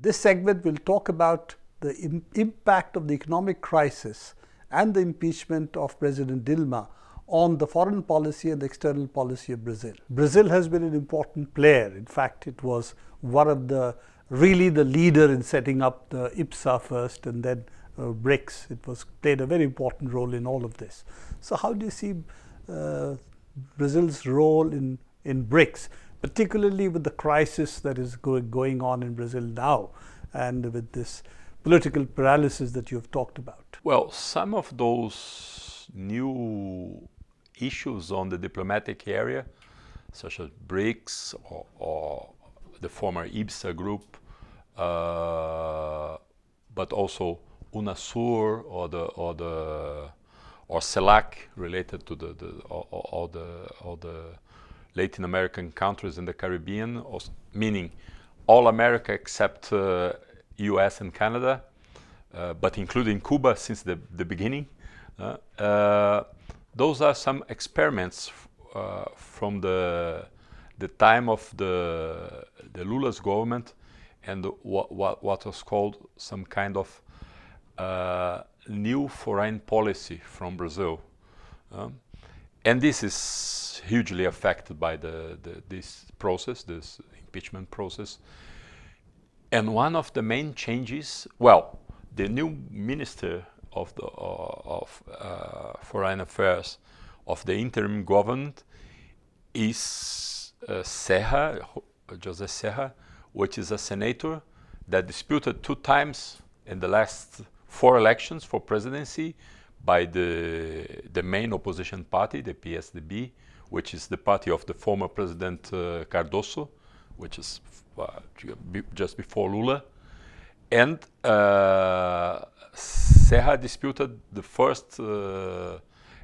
This segment will talk about the impact of the economic crisis and the impeachment of President Dilma on the foreign policy and the external policy of Brazil. Brazil has been an important player. In fact, it was one of the leader in setting up the IPSA first and then BRICS. It played a very important role in all of this. So how do you see Brazil's role in BRICS, particularly with the crisis that is going on in Brazil now and with this political paralysis that you've talked about? Well, some of those new issues on the diplomatic area, such as BRICS or the former IPSA group, but also UNASUR or CELAC, related to all the Latin American countries in the Caribbean, meaning all America except US and Canada, but including Cuba since the beginning. Those are some experiments from the time of the Lula's government and what was called some kind of new foreign policy from Brazil. And this is hugely affected by this process, this impeachment process. And one of the main changes, well, the new minister of Foreign Affairs of the interim government is Serra, José Serra, which is a senator that disputed 2 times in the last 4 elections for presidency by the main opposition party, the PSDB, which is the party of the former President Cardoso, which is just before Lula. And Serra disputed the first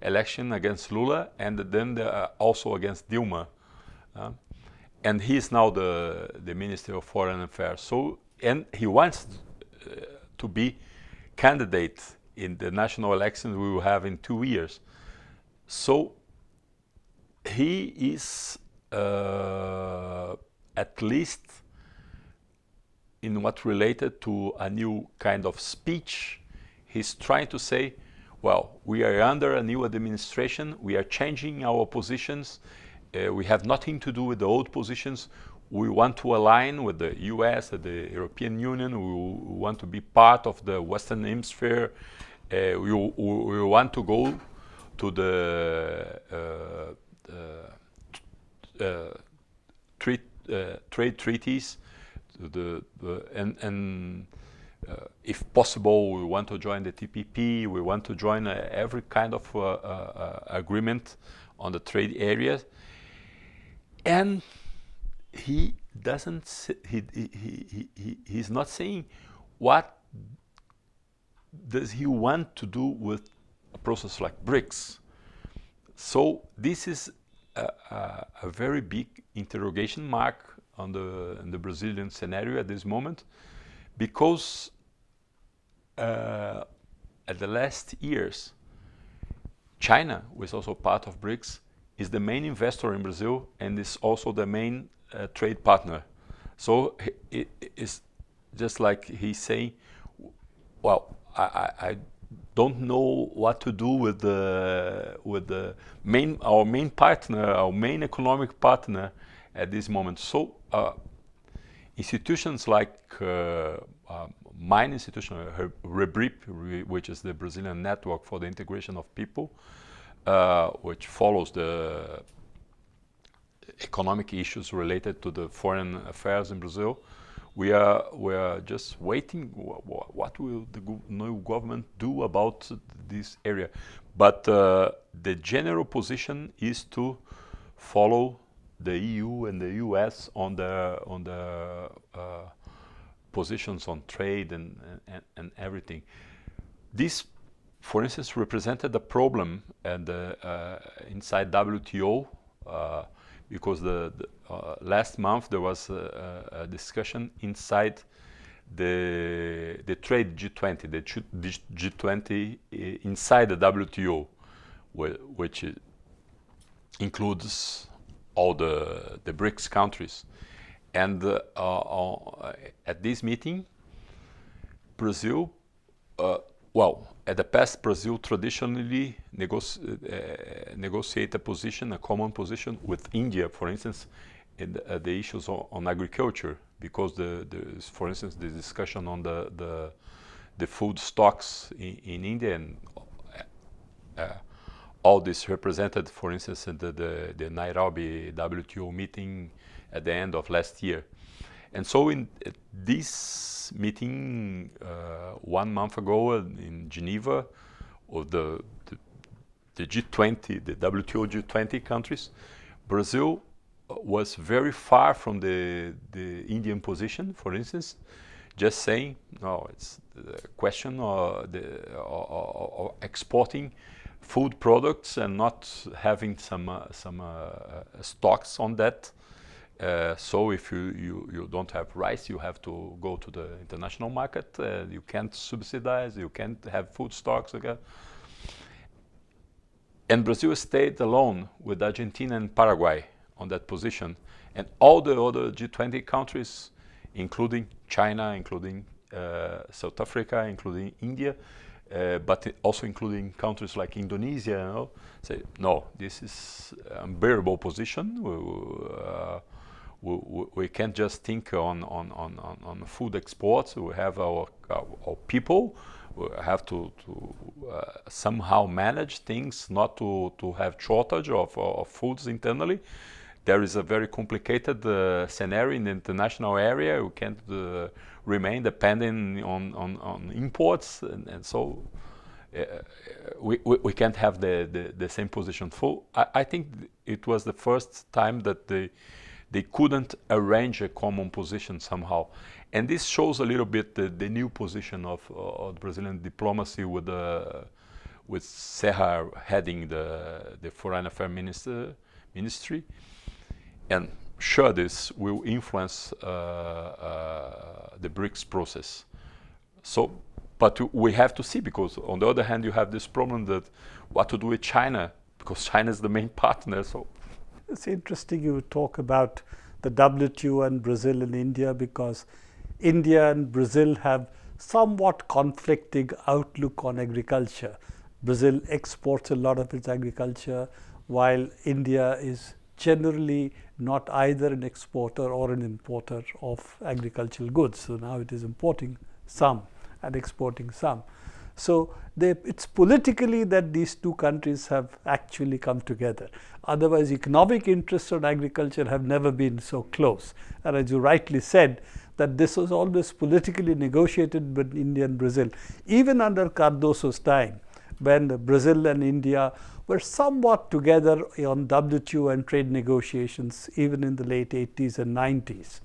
election against Lula and then also against Dilma. And he is now the Minister of Foreign Affairs. So, and he wants to be candidate in the national elections we will have in 2 years. So he is at least in what related to a new kind of speech, he's trying to say, well, we are under a new administration, we are changing our positions, we have nothing to do with the old positions, we want to align with the US and the European Union, we want to be part of the Western Hemisphere, we want to go to the trade treaties, and if possible, we want to join the TPP, we want to join every kind of agreement on the trade areas. And he doesn't, he's not saying what does he want to do with a process like BRICS. So this is a very big interrogation mark on the Brazilian scenario at this moment, because at the last years, China, who is also part of BRICS, is the main investor in Brazil and is also the main trade partner. So it is just like he's saying, well, I don't know what to do with our main partner, our main economic partner at this moment. So institutions like mine institution, REBRIP, which is the Brazilian Network for the Integration of People, which follows the economic issues related to the foreign affairs in Brazil. We are just waiting what will the new government do about this area. But the general position is to follow the EU and the US on the positions on trade and everything. This, for instance, represented a problem inside WTO, because last month there was a discussion inside the trade G20, the G20 inside the WTO, which includes all the BRICS countries. And at this meeting, Brazil, at the past, Brazil traditionally negotiate a position, a common position with India, for instance, in the issues on agriculture, because for instance, the discussion on the food stocks in India, and all this represented, for instance, in the Nairobi WTO meeting at the end of last year. And so in this meeting 1 month ago in Geneva, of the G20, the WTO G20 countries, Brazil was very far from the Indian position, for instance, just saying, no, it's the question of exporting food products and not having some stocks on that. So if you don't have rice, you have to go to the international market. You can't subsidize, you can't have food stocks again. And Brazil stayed alone with Argentina and Paraguay on that position. And all the other G20 countries, including China, including South Africa, including India, but also including countries like Indonesia, say, no, this is an unbearable position. We can't just think on food exports. We have our people. We have to somehow manage things, not to have shortage of foods internally. There is a very complicated scenario in the international area. We can't remain dependent on imports, and so we can't have the same position. So I think it was the first time that they couldn't arrange a common position somehow. And this shows a little bit the new position of Brazilian diplomacy with Serra heading the Foreign Affairs Ministry. And sure, this will influence the BRICS process. So, but we have to see, because on the other hand, you have this problem that what to do with China, because China is the main partner. So it's interesting you talk about the WTO and Brazil and India, because India and Brazil have somewhat conflicting outlook on agriculture. Brazil exports a lot of its agriculture, while India is generally not either an exporter or an importer of agricultural goods. So now it is importing some and exporting some. So it's politically that these two countries have actually come together. Otherwise, economic interests on agriculture have never been so close. And as you rightly said, that this was always politically negotiated between India and Brazil, even under Cardoso's time, when Brazil and India were somewhat together on WTO and trade negotiations, even in the late 80s and 90s.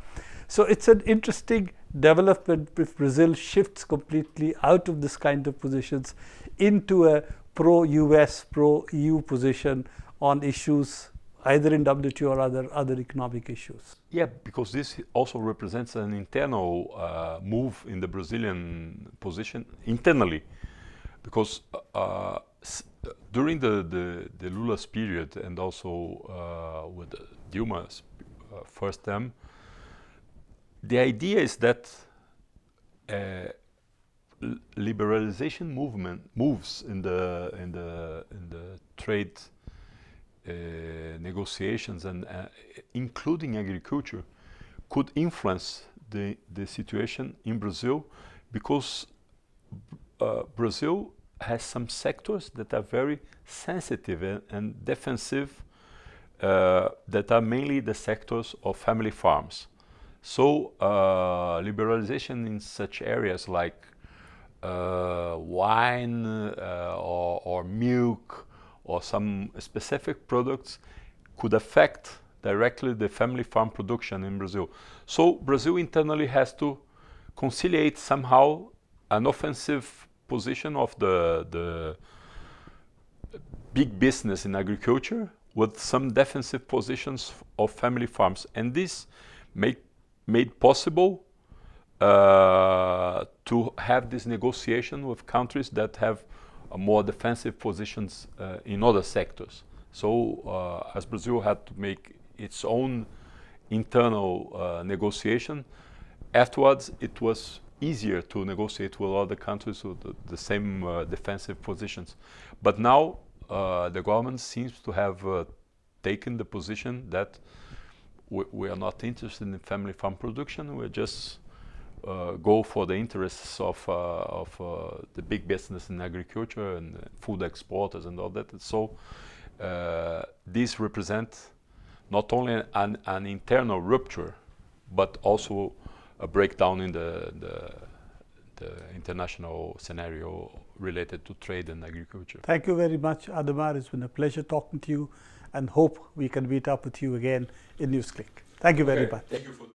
So it's an interesting development if Brazil shifts completely out of this kind of positions into a pro-US, pro-EU position on issues either in WTO or other economic issues. Yeah, because this also represents an internal move in the Brazilian position internally. Because during the Lula's period, and also with Dilma's first term, the idea is that liberalization moves in the trade negotiations, and including agriculture, could influence the situation in Brazil, because Brazil has some sectors that are very sensitive and defensive, that are mainly the sectors of family farms. So liberalization in such areas like wine or milk or some specific products could affect directly the family farm production in Brazil. So Brazil internally has to conciliate somehow an offensive position of the big business in agriculture with some defensive positions of family farms. And this made possible to have this negotiation with countries that have more defensive positions in other sectors. So as Brazil had to make its own internal negotiation. Afterwards, it was easier to negotiate with other countries with the same defensive positions. But now the government seems to have taken the position that we are not interested in family farm production. We just go for the interests of the big business in agriculture and food exporters and all that. So these represent not only an internal rupture, but also a breakdown in the international scenario related to trade and agriculture. Thank you very much, Adhemar. It's been a pleasure talking to you, and hope we can meet up with you again in NewsClick. Thank you very much. Thank you for